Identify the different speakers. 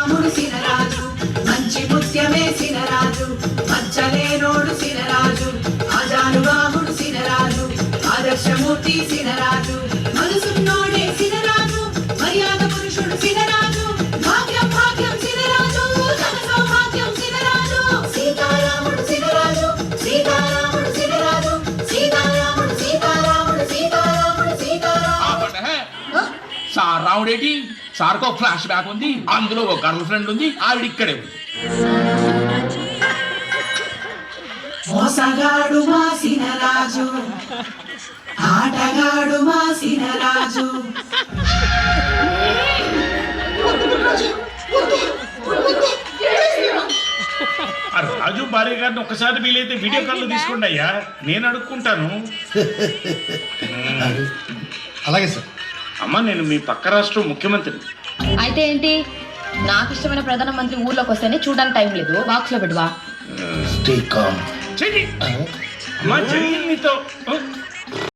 Speaker 1: రాముడు సినరాజు మంచి ముత్యమేసిన రాజు మచ్చలేనోడు సినరాజు ఆజానుబాహుడు సినరాజు ఆదర్శమూర్తి సినరాజు మనసున్నోడే సినరాజు మర్యాద పురుషుడు సినరాజు భాగ్యం భాగ్యం సినరాజు ధన సౌభాగ్యం సినరాజు సీతారాముడు సినరాజు సీతారాముడు సినరాజు సీతారాముడు సీతారాముడు సీతారాముడు సీతారాముడు
Speaker 2: సార్ రావుడేటి సార్కో ఫ్లాష్ బ్యాక్ ఉంది, అందులో ఒక గర్ల్ ఫ్రెండ్ ఉంది, ఆవిడ ఇక్కడే ఉంది.
Speaker 1: మోసగాడు మా సినరాజు ఆటగాడు మా సినరాజు
Speaker 3: ఆ రాజు భార్య గారిని ఒక్కసారి వీలైతే వీడియో కాల్ తీసుకోండి అయ్యా, నేను అడుక్కుంటాను.
Speaker 4: అలాగే సార్.
Speaker 3: అమ్మ నేను మీ పక్క రాష్ట్రం ముఖ్యమంత్రిని.
Speaker 5: అయితే ఏంటి, నాకు ఇష్టమైన ప్రధానమంత్రి ఊర్లోకి వస్తేనే చూడడానికి టైం లేదు, బాక్స్ లో పెట్టువా.
Speaker 4: Stay calm.
Speaker 3: చెయ్యి అమ్మా, జరిగింది నీతో.